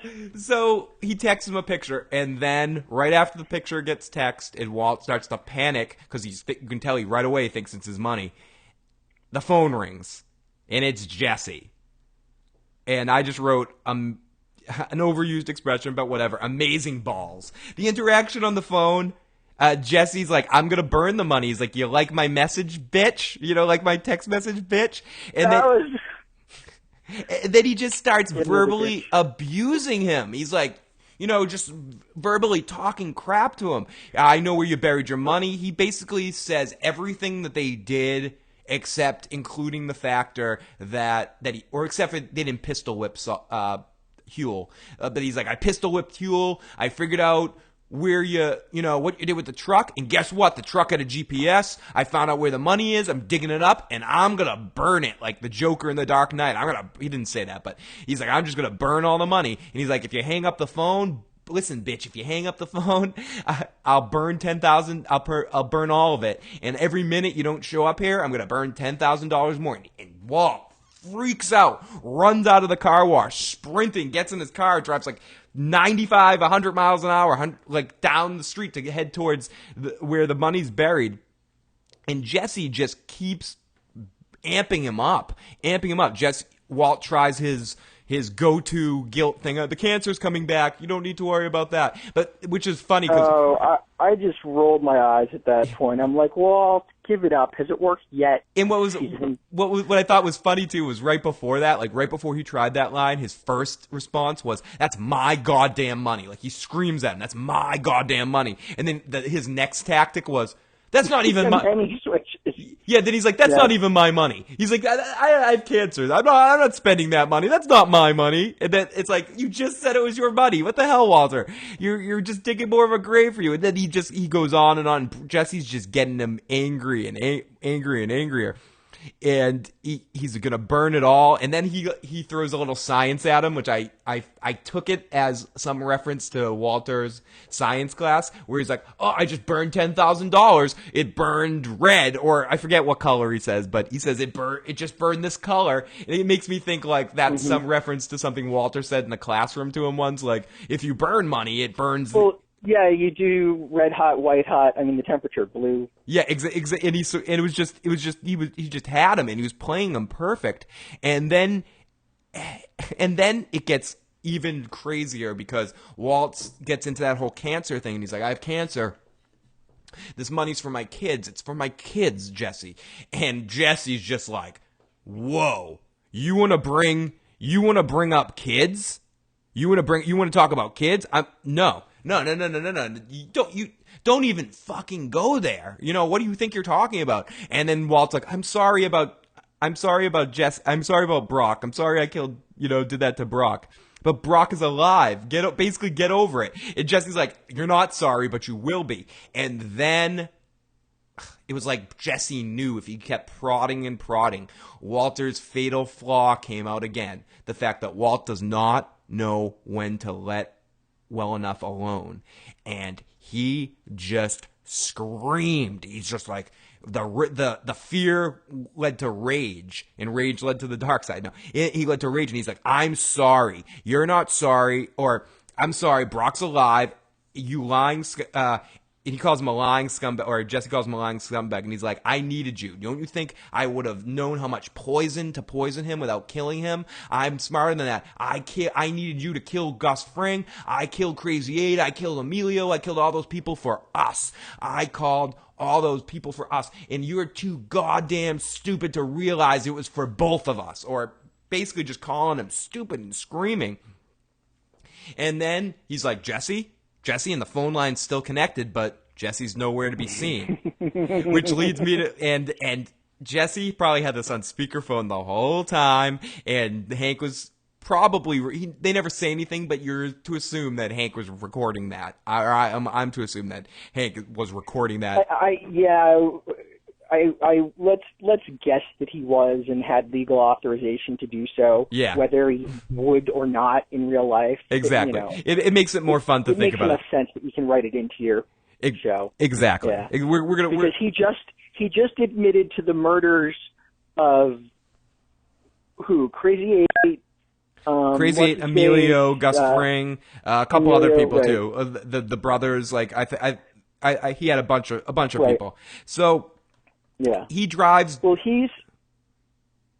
he texts him a picture, and then right after the picture gets texted, and Walt starts to panic because you can tell he right away thinks it's his money. The phone rings, and it's Jesse. And I just wrote an overused expression, but whatever. Amazing balls. The interaction on the phone. Jesse's like, I'm gonna burn the money. He's like, you like my message, bitch? Like my text message, bitch? And then he just starts verbally abusing him. He's like, just verbally talking crap to him. I know where you buried your money. He basically says everything that they did, except including the factor except for they didn't pistol whip Huel. But he's like, I pistol whipped Huel. I figured out where what you did with the truck, and guess what? The truck had a GPS. I found out where the money is. I'm digging it up, and I'm gonna burn it like the Joker in The Dark Knight. He didn't say that, but he's like, I'm just gonna burn all the money. And he's like, if you hang up the phone, listen, bitch, if you hang up the phone, I'll burn 10,000. I'll burn all of it. And every minute you don't show up here, I'm gonna burn $10,000 more. And Walt freaks out, runs out of the car wash, sprinting, gets in his car, drives like 95, 100 miles an hour, like down the street to head towards where the money's buried. And Jesse just keeps amping him up. Walt tries his go-to guilt thing. The cancer's coming back. You don't need to worry about that. But which is funny because I just rolled my eyes at that point. I'm like, Walt, give it up. Has it worked yet? And what I thought was funny too was right before that, like right before he tried that line, his first response was, "That's my goddamn money." Like he screams at him, "That's my goddamn money." And then his next tactic was, "That's not even my." And he switches. Yeah, then he's like, "That's not even my money." He's like, I have cancer. I'm not spending that money. That's not my money." And then it's like, you just said it was your money. What the hell, Walter? You're just digging more of a grave for you. And then he goes on and on. Jesse's just getting him angry and angry and angrier. And he's gonna burn it all, and then he throws a little science at him, which I took it as some reference to Walter's science class, where he's like, "Oh, I just burned $10,000. It burned red," or I forget what color he says, but he says it just burned this color, and it makes me think like that's some reference to something Walter said in the classroom to him once, like if you burn money, it burns. Well, yeah, you do red hot, white hot. I mean, the temperature, blue. Yeah, and it was just he just had him, and he was playing him perfect, and then it gets even crazier because Walt gets into that whole cancer thing, and he's like, "I have cancer. This money's for my kids. It's for my kids, Jesse." And Jesse's just like, "Whoa, you want to bring up kids? You want to talk about kids? No. You don't even fucking go there. What do you think you're talking about?" And then Walt's like, I'm sorry about Jess. I'm sorry about Brock. I'm sorry I did that to Brock. But Brock is alive. Get over it. And Jesse's like, you're not sorry, but you will be. And then it was like Jesse knew if he kept prodding and prodding, Walter's fatal flaw came out again. The fact that Walt does not know when to let well enough alone, and he just screamed. He's just like, the fear led to rage, and rage led to the dark side. No, he led to rage, and he's like, I'm sorry, you're not sorry, or I'm sorry, Brock's alive, you lying and he calls him a lying scumbag, or Jesse calls him a lying scumbag, and he's like, I needed you. Don't you think I would have known how much poison to poison him without killing him? I'm smarter than that. I needed you to kill Gus Fring. I killed Crazy 8. I killed Emilio. I killed all those people for us. I called all those people for us, and you're too goddamn stupid to realize it was for both of us. Or basically just calling him stupid and screaming. And then he's like, Jesse, and the phone line's still connected, but Jesse's nowhere to be seen. Which leads me to, and Jesse probably had this on speakerphone the whole time, and Hank was probably, they never say anything, but you're to assume that Hank was recording that. I'm to assume that Hank was recording that. Let's guess that he was and had legal authorization to do so. Yeah. Whether he would or not in real life. Exactly. It makes it more fun to think about. It makes enough sense that you can write it into your show. Exactly. Yeah. Because he just admitted to the murders of Crazy 8. Crazy 8, Emilio, Gus Fring, a couple other people too. The brothers, like he had a bunch of people. So. Yeah, he drives. Well, he's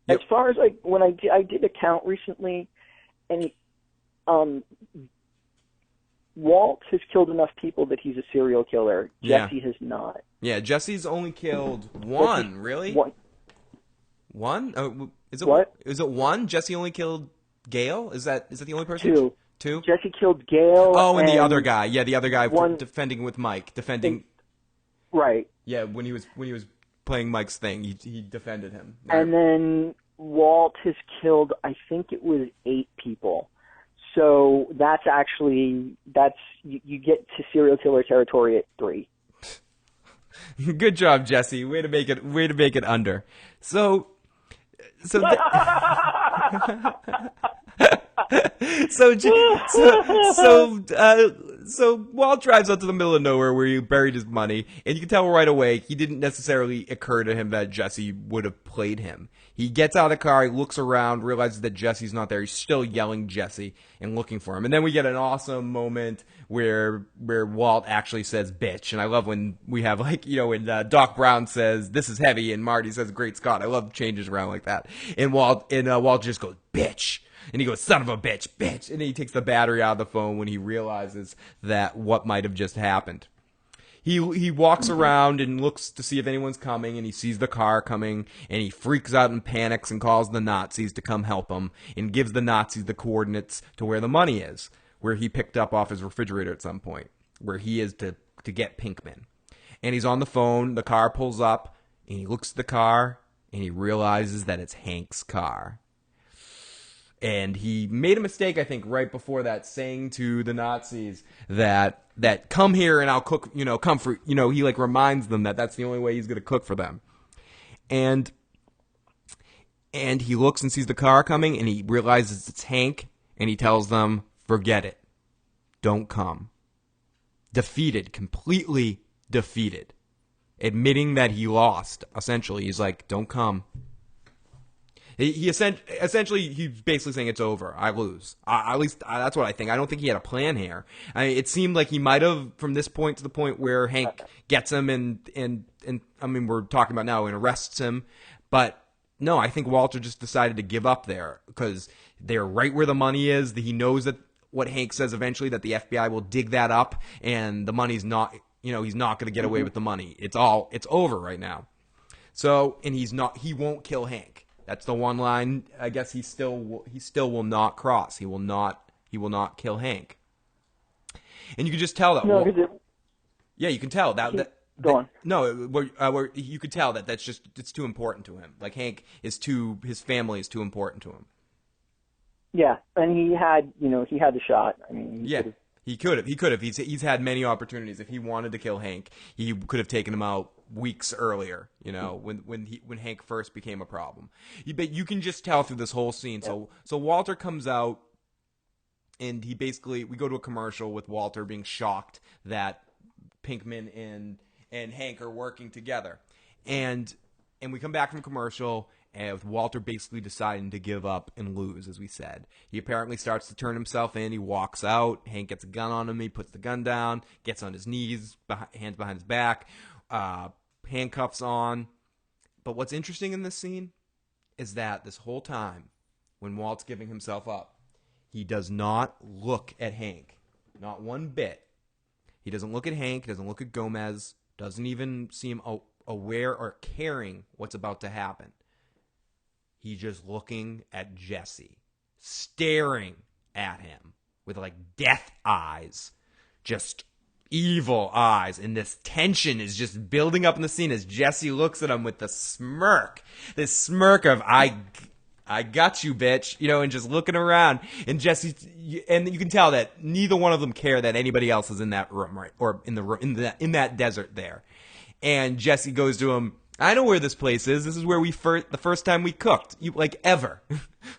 as far as when I did a count recently, and Walt has killed enough people that he's a serial killer. Jesse has not. Yeah, Jesse's only killed one. Really? One? Is it what? Is it one? Jesse only killed Gail. Is that the only person? Two? Jesse killed Gail. Oh, and the other guy. Yeah, the other guy one, defending with Mike. Defending. Right. Yeah, when he was playing Mike's thing, he defended him. Right. And then Walt has killed, I think it was 8 people. So that's you get to serial killer territory at 3. Good job, Jesse. Way to make it under. So so Walt drives out to the middle of nowhere where he buried his money, and you can tell right away he didn't necessarily occur to him that Jesse would have played him. He gets out of the car, he looks around, realizes that Jesse's not there. He's still yelling Jesse and looking for him. And then we get an awesome moment where Walt actually says bitch. And I love when we have, like, you know, when Doc Brown says this is heavy and Marty says great Scott. I love changes around like that. And Walt just goes bitch. And he goes, son of a bitch, bitch. And then he takes the battery out of the phone when he realizes that what might have just happened. He walks around and looks to see if anyone's coming, and he sees the car coming, and he freaks out and panics and calls the Nazis to come help him and gives the Nazis the coordinates to where the money is, where he picked up off his refrigerator at some point, where he is to get Pinkman. And he's on the phone, the car pulls up, and he looks at the car, and he realizes that it's Hank's car. And he made a mistake, I think, right before that, saying to the Nazis that come here and I'll cook, you know, come for, you know, he like reminds them that that's the only way he's going to cook for them. And he looks and sees the car coming, and he realizes it's Hank, and he tells them, forget it. Don't come. Defeated, completely defeated. Admitting that he lost, essentially. He's like, don't come. He essentially, he's basically saying it's over. I lose. At least that's what I think. I don't think he had a plan here. I mean, it seemed like he might have from this point to the point where Hank gets him and I mean, we're talking about now and arrests him. But no, I think Walter just decided to give up there because they're right where the money is. He knows that what Hank says eventually, that the FBI will dig that up and the money's not, you know, he's not going to get away with the money. It's over right now. So, and he won't kill Hank. That's the one line. I guess he still will not cross. He will not kill Hank. And you can just tell that. No, yeah, you can tell that. Go on. No, you could tell that that's just it's too important to him. Like his family is too important to him. Yeah, and he had the shot. I mean, he could have. He's had many opportunities. If he wanted to kill Hank, he could have taken him out weeks earlier, you know, when Hank first became a problem. But you can just tell through this whole scene. So Walter comes out, and we go to a commercial with Walter being shocked that Pinkman and Hank are working together, and we come back from commercial. And with Walter basically deciding to give up and lose, as we said. He apparently starts to turn himself in. He walks out. Hank gets a gun on him. He puts the gun down, gets on his knees, hands behind his back, handcuffs on. But what's interesting in this scene is that this whole time, when Walt's giving himself up, he does not look at Hank. Not one bit. He doesn't look at Hank. Doesn't look at Gomez. Doesn't even seem aware or caring what's about to happen. He's just looking at Jesse, staring at him with like death eyes, just evil eyes. And this tension is just building up in the scene as Jesse looks at him with this smirk of, I got you, bitch, you know, and just looking around. And Jesse, and you can tell that neither one of them care that anybody else is in that room, right? Or in the room, in that desert there. And Jesse goes to him, I know where this place is. This is where the first time we cooked. Ever.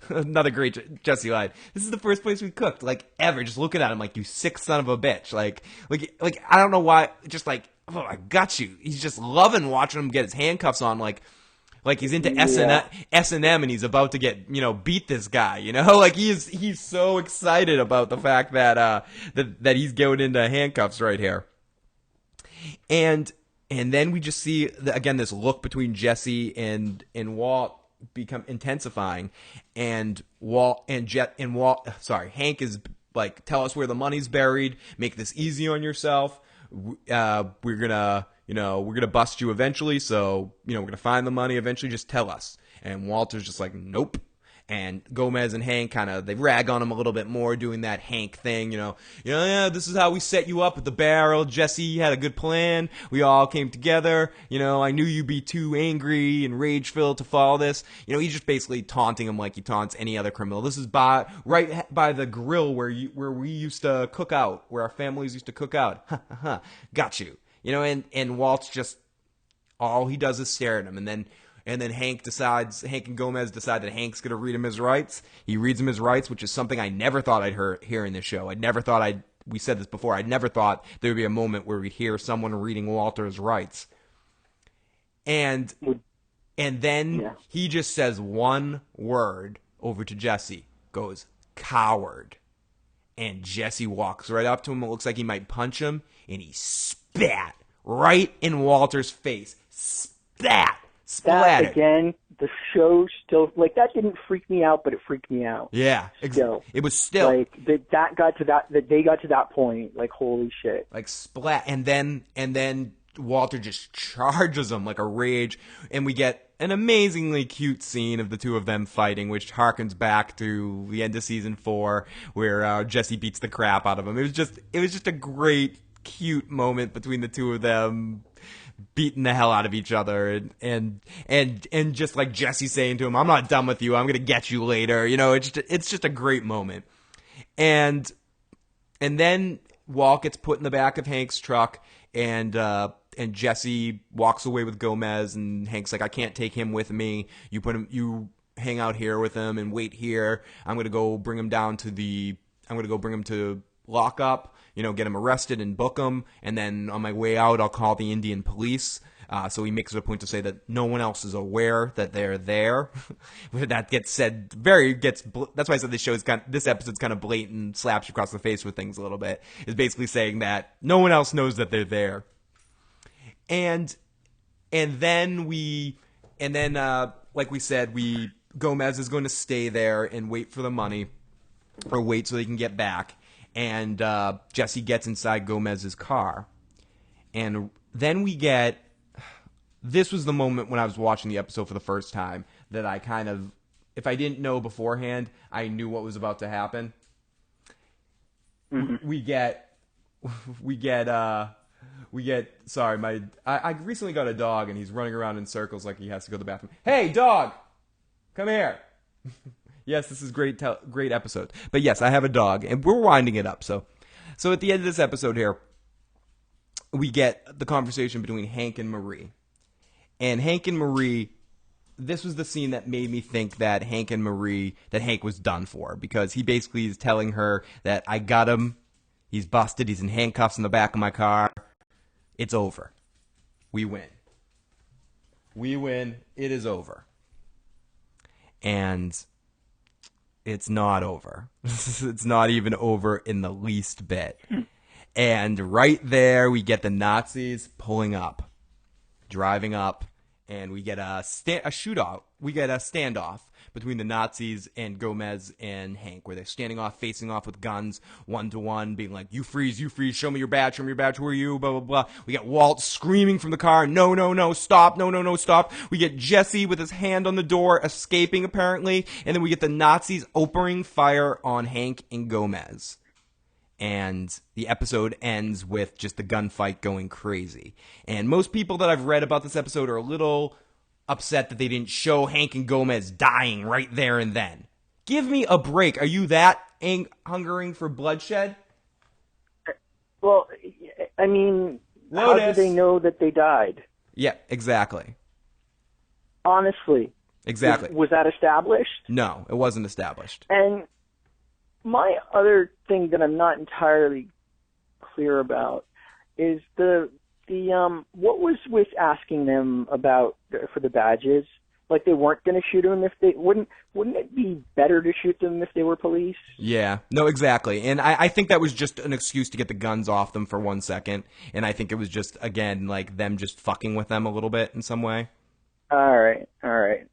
Another great Jesse line. This is the first place we cooked, like, ever. Just looking at him like, you sick son of a bitch. Like, I don't know why, just like, oh, I got you. He's just loving watching him get his handcuffs on, like he's into S&M and he's about to get, you know, beat this guy, you know? Like, he's so excited about the fact that he's going into handcuffs right here. And then we just see, again, this look between Jesse and Walt become intensifying. And Hank is like, tell us where the money's buried. Make this easy on yourself. We're gonna bust you eventually. So, you know, we're gonna find the money eventually. Just tell us. And Walter's just like, nope. And Gomez and Hank they rag on him a little bit more, doing that Hank thing, yeah, this is how we set you up at the barrel. Jesse had a good plan. We all came together. I knew you'd be too angry and rage-filled to follow this. He's just basically taunting him like he taunts any other criminal. This is right by the grill where we used to cook out, where our families used to cook out. Got you. And Walt's just, all he does is stare at him, and then Hank and Gomez decide that Hank's going to read him his rights. He reads him his rights, which is something I never thought I'd hear in this show. We said this before, I never thought there would be a moment where we'd hear someone reading Walter's rights. And then he just says one word over to Jesse, goes, coward. And Jesse walks right up to him. It looks like he might punch him, and he spat right in Walter's face. Spat! Splattered. That, again, the show still, like, that didn't freak me out, but it freaked me out. Yeah. Still. It was still. Like, they got to that point, like, holy shit. Like, splat. And then Walter just charges him like a rage, and we get an amazingly cute scene of the two of them fighting, which harkens back to the end of season 4, where Jesse beats the crap out of him. It was just a great, cute moment between the two of them, beating the hell out of each other, and just like Jesse saying to him, "I'm not done with you. I'm gonna get you later." It's just a great moment. And then Walt gets put in the back of Hank's truck, and Jesse walks away with Gomez, and Hank's like, "I can't take him with me. You hang out here with him and wait here. I'm gonna go bring him to lockup. Get him arrested and book him, and then on my way out, I'll call the Indian police." So he makes it a point to say that no one else is aware that they're there. That gets said that's why I said this episode's kind of blatant, slaps you across the face with things a little bit. Is basically saying that no one else knows that they're there. And then like we said, Gomez is going to stay there and wait for the money, or wait so they can get back. And Jesse gets inside Gomez's car. And then this was the moment when I was watching the episode for the first time that I kind of, if I didn't know beforehand, I knew what was about to happen. Mm-hmm. I recently got a dog, and he's running around in circles like he has to go to the bathroom. Hey, dog! Come here! Yes, this is great episode. But yes, I have a dog, and we're winding it up. So at the end of this episode here, we get the conversation between Hank and Marie. And Hank and Marie, this was the scene that made me think that Hank was done for, because he basically is telling her that I got him, he's busted, he's in handcuffs in the back of my car, it's over. We win. It is over. And it's not over. It's not even over in the least bit. And right there, we get the Nazis pulling up, driving up, and we get a shootout. We get a standoff between the Nazis and Gomez and Hank, where they're standing off, facing off with guns, 1-to-1, being like, you freeze, show me your badge, who are you, blah, blah, blah. We get Walt screaming from the car, no, stop, no, stop. We get Jesse with his hand on the door, escaping apparently, and then we get the Nazis opening fire on Hank and Gomez. And the episode ends with just the gunfight going crazy. And most people that I've read about this episode are a little upset that they didn't show Hank and Gomez dying right there and then. Give me a break. Are you that hungering for bloodshed? Well, I mean, Lotus. How did they know that they died? Yeah, exactly. Honestly. Exactly. Was that established? No, it wasn't established. And my other thing that I'm not entirely clear about is the what was with asking them about for the badges? Like, they weren't going to shoot them if they wouldn't it be better to shoot them if they were police? Yeah, no, exactly. And I think that was just an excuse to get the guns off them for 1 second. And I think it was just, again, like them just fucking with them a little bit in some way. All right.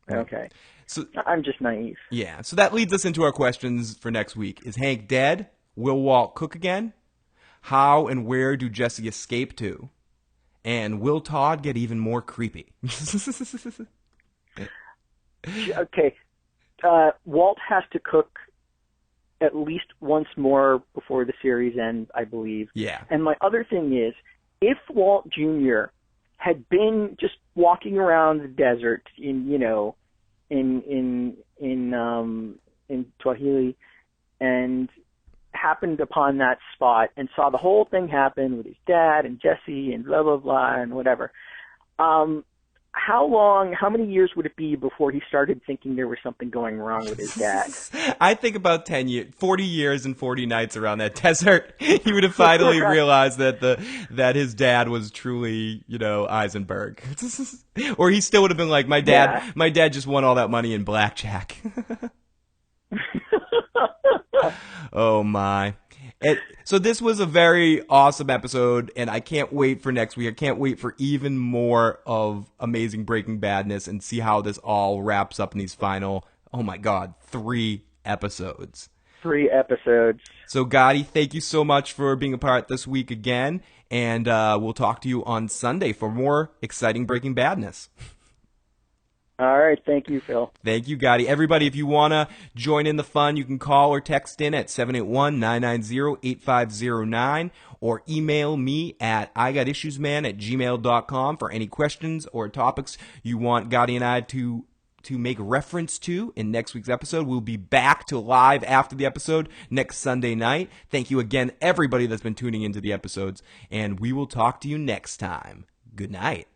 Okay. So I'm just naive. Yeah. So that leads us into our questions for next week. Is Hank dead? Will Walt cook again? How and where do Jesse escape to? And will Todd get even more creepy? Okay. Walt has to cook at least once more before the series ends, I believe. Yeah. And my other thing is, if Walt Jr. had been just walking around the desert in Swahili and happened upon that spot and saw the whole thing happen with his dad and Jesse and blah, blah, blah, and whatever, how many years would it be before he started thinking there was something going wrong with his dad? I think about 40 years and 40 nights around that desert. He would have finally realized that his dad was truly, Eisenberg. Or he still would have been like, my dad just won all that money in blackjack. Oh my. So this was a very awesome episode, and I can't wait for next week. I can't wait for even more of amazing Breaking Badness and see how this all wraps up in these final, 3 episodes. 3 episodes. So Gotti, thank you so much for being a part this week again, and we'll talk to you on Sunday for more exciting Breaking Badness. All right. Thank you, Phil. Thank you, Gotti. Everybody, if you want to join in the fun, you can call or text in at 781-990-8509 or email me at igotissuesman@gmail.com for any questions or topics you want Gotti and I to make reference to in next week's episode. We'll be back to live after the episode next Sunday night. Thank you again, everybody that's been tuning into the episodes, and we will talk to you next time. Good night.